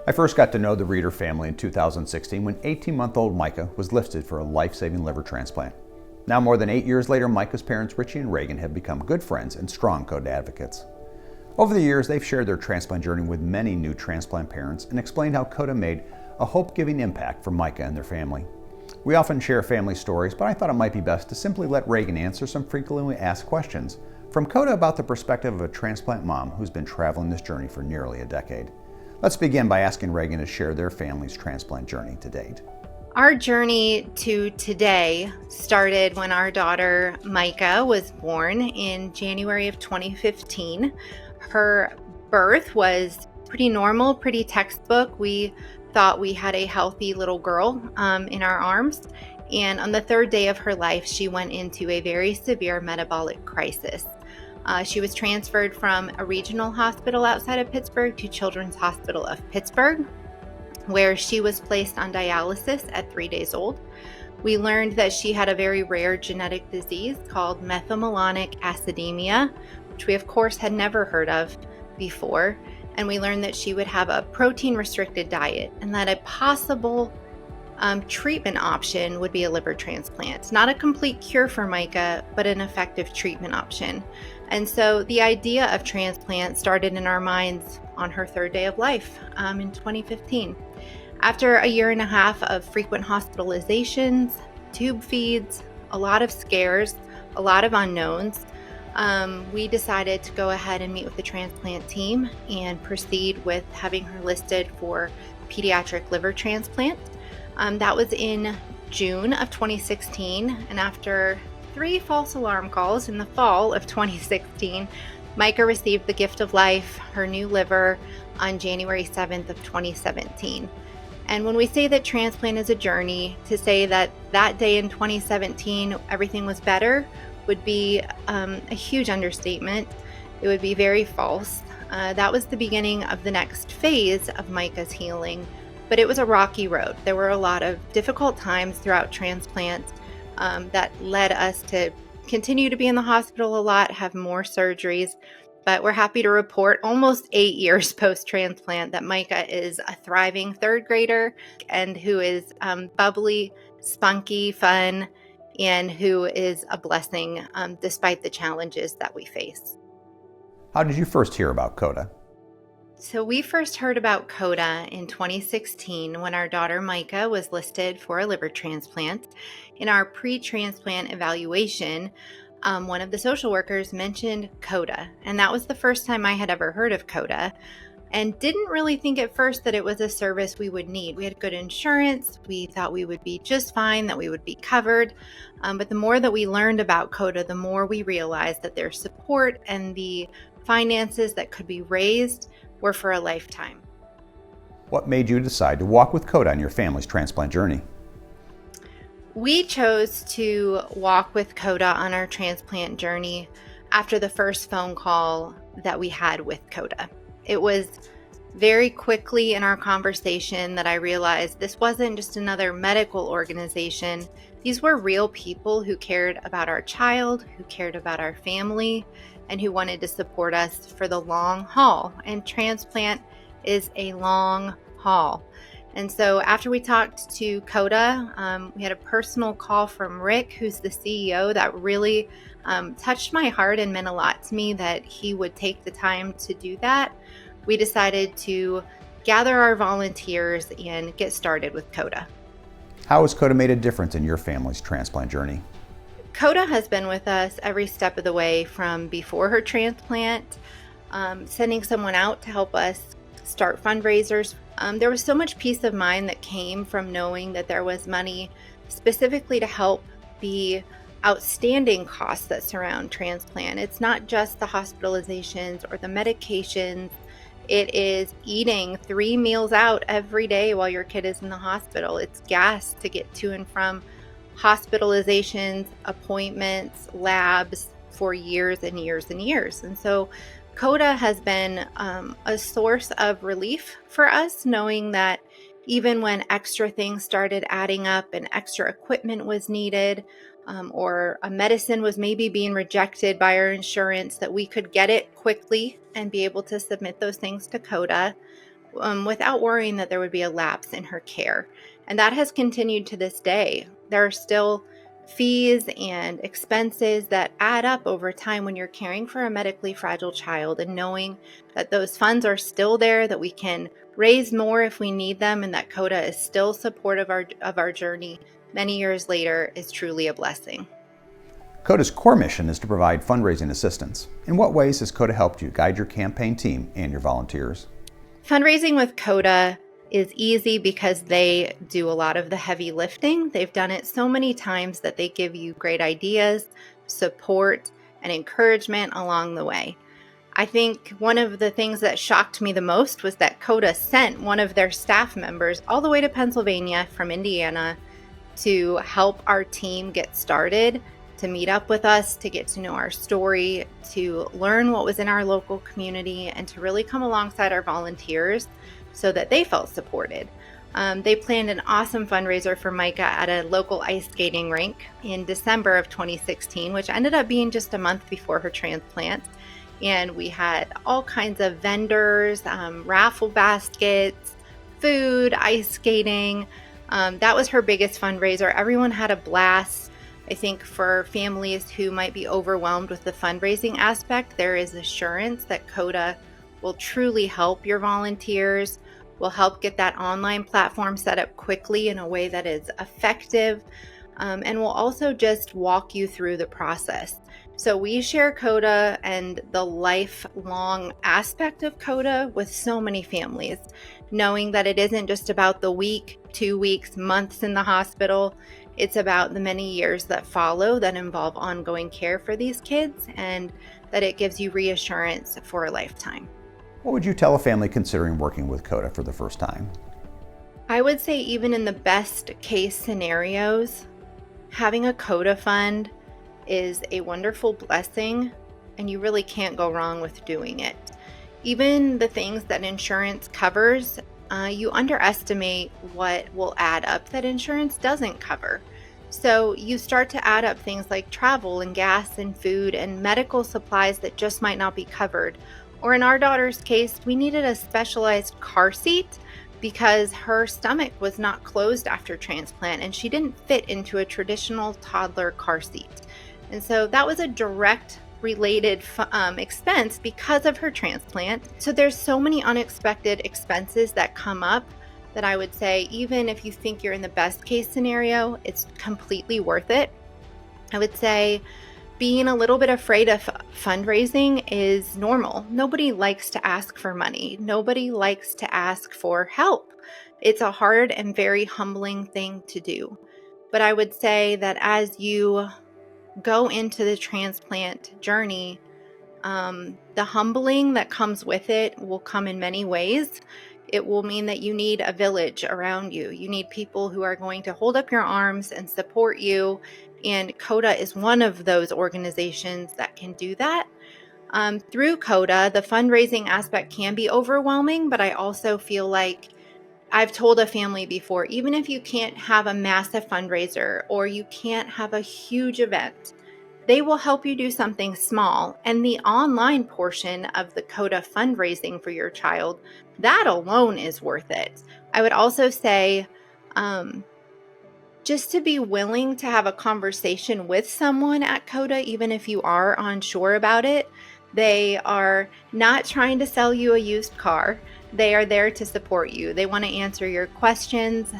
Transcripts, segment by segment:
I first got to know the Reeder family in 2016 when 18-month-old Myka was listed for a life-saving liver transplant. Now more than 8 years later, Myka's parents Richie and Regan have become good friends and strong COTA advocates. Over the years, they've shared their transplant journey with many new transplant parents and explained how COTA made a hope-giving impact for Myka and their family. We often share family stories, but I thought it might be best to simply let Regan answer some frequently asked questions from COTA about the perspective of a transplant mom who's been traveling this journey for nearly a decade. Let's begin by asking Regan to share their family's transplant journey to date. Our journey to today started when our daughter Myka was born in January of 2015. Her birth was pretty normal, pretty textbook. We thought we had a healthy little girl in our arms. And on the third day of her life, she went into a very severe metabolic crisis. She was transferred from a regional hospital outside of Pittsburgh to Children's Hospital of Pittsburgh, where she was placed on dialysis at 3 days old. We learned that she had a very rare genetic disease called methylmalonic acidemia, which we of course had never heard of before. And we learned that she would have a protein-restricted diet and that a possible treatment option would be a liver transplant. Not a complete cure for Myka, but an effective treatment option. And so the idea of transplant started in our minds on her third day of life in 2015. After a year and a half of frequent hospitalizations, tube feeds, a lot of scares, a lot of unknowns, we decided to go ahead and meet with the transplant team and proceed with having her listed for pediatric liver transplant. That was in June of 2016, and after 3 false alarm calls in the fall of 2016, Myka received the gift of life, her new liver, on January 7th of 2017. And when we say that transplant is a journey, to say that that day in 2017 everything was better would be a huge understatement. It would be very false. That was the beginning of the next phase of Myka's healing, but it was a rocky road. There were a lot of difficult times throughout transplant that led us to continue to be in the hospital a lot, have more surgeries, but we're happy to report almost 8 years post-transplant that Myka is a thriving third grader and who is bubbly, spunky, fun, and who is a blessing despite the challenges that we face. How did you first hear about COTA? So we first heard about COTA in 2016 when our daughter Myka was listed for a liver transplant. In our pre-transplant evaluation, one of the social workers mentioned COTA, and that was the first time I had ever heard of COTA, and didn't really think at first that it was a service we would need. We had good insurance. We thought we would be just fine, that we would be covered. But the more that we learned about COTA, the more we realized that their support and the finances that could be raised were for a lifetime. What made you decide to walk with COTA on your family's transplant journey? We chose to walk with COTA on our transplant journey after the first phone call that we had with COTA. It was very quickly in our conversation that I realized this wasn't just another medical organization. These were real people who cared about our child, who cared about our family, and who wanted to support us for the long haul. And transplant is a long haul. And so after we talked to COTA, we had a personal call from Rick, who's the CEO, that really touched my heart and meant a lot to me that he would take the time to do that. We decided to gather our volunteers and get started with COTA. How has COTA made a difference in your family's transplant journey? COTA has been with us every step of the way from before her transplant, sending someone out to help us start fundraisers. There was so much peace of mind that came from knowing that there was money specifically to help the outstanding costs that surround transplant. It's not just the hospitalizations or the medications. It is eating 3 meals out every day while your kid is in the hospital. It's gas to get to and from hospitalizations, appointments, labs for years and years and years. And so COTA has been a source of relief for us, knowing that even when extra things started adding up and extra equipment was needed, or a medicine was maybe being rejected by our insurance, that we could get it quickly and be able to submit those things to COTA. without worrying that there would be a lapse in her care. And that has continued to this day. There are still fees and expenses that add up over time when you're caring for a medically fragile child, and knowing that those funds are still there, that we can raise more if we need them, and that COTA is still supportive of our journey many years later is truly a blessing. COTA's core mission is to provide fundraising assistance. In what ways has COTA helped you guide your campaign team and your volunteers? Fundraising with COTA is easy because they do a lot of the heavy lifting. They've done it so many times that they give you great ideas, support, and encouragement along the way. I think one of the things that shocked me the most was that COTA sent one of their staff members all the way to Pennsylvania from Indiana to help our team get started, to meet up with us, to get to know our story, to learn what was in our local community, and to really come alongside our volunteers so that they felt supported. They planned an awesome fundraiser for Myka at a local ice skating rink in December of 2016, which ended up being just a month before her transplant. And we had all kinds of vendors, raffle baskets, food, ice skating. That was her biggest fundraiser. Everyone had a blast. I think for families who might be overwhelmed with the fundraising aspect, there is assurance that COTA will truly help your volunteers, will help get that online platform set up quickly in a way that is effective, and will also just walk you through the process. So we share COTA and the lifelong aspect of COTA with so many families, knowing that it isn't just about the week, 2 weeks, months in the hospital. It's about the many years that follow that involve ongoing care for these kids, and that it gives you reassurance for a lifetime. What would you tell a family considering working with COTA for the first time? I would say even in the best case scenarios, having a COTA fund is a wonderful blessing, and you really can't go wrong with doing it. Even the things that insurance covers, you underestimate what will add up that insurance doesn't cover. So you start to add up things like travel and gas and food and medical supplies that just might not be covered. Or in our daughter's case, we needed a specialized car seat because her stomach was not closed after transplant and she didn't fit into a traditional toddler car seat. And so that was a direct related expense because of her transplant. So there's so many unexpected expenses that come up that I would say, even if you think you're in the best case scenario, it's completely worth it. I would say being a little bit afraid of fundraising is normal. Nobody likes to ask for money. Nobody likes to ask for help. It's a hard and very humbling thing to do. But I would say that as you go into the transplant journey, the humbling that comes with it will come in many ways. It will mean that you need a village around you. You need people who are going to hold up your arms and support you. And COTA is one of those organizations that can do that. Through COTA, the fundraising aspect can be overwhelming, but I also feel like I've told a family before, even if you can't have a massive fundraiser or you can't have a huge event, they will help you do something small. And the online portion of the COTA fundraising for your child, that alone is worth it. I would also say, just to be willing to have a conversation with someone at COTA, even if you are unsure about it. They are not trying to sell you a used car. They are there to support you. They want to answer your questions.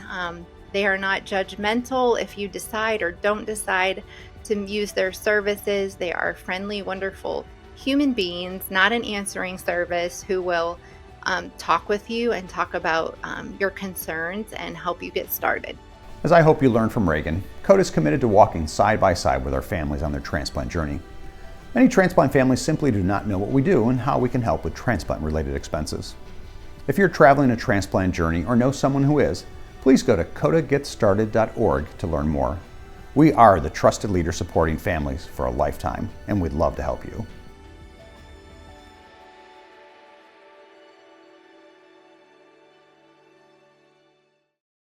They are not judgmental if you decide or don't decide to use their services. They are friendly, wonderful human beings, not an answering service, who will talk with you and talk about your concerns and help you get started. As I hope you learned from Regan, COTA is committed to walking side by side with our families on their transplant journey. Many transplant families simply do not know what we do and how we can help with transplant-related expenses. If you're traveling a transplant journey or know someone who is, please go to cotagetstarted.org to learn more. We are the trusted leader supporting families for a lifetime, and we'd love to help you.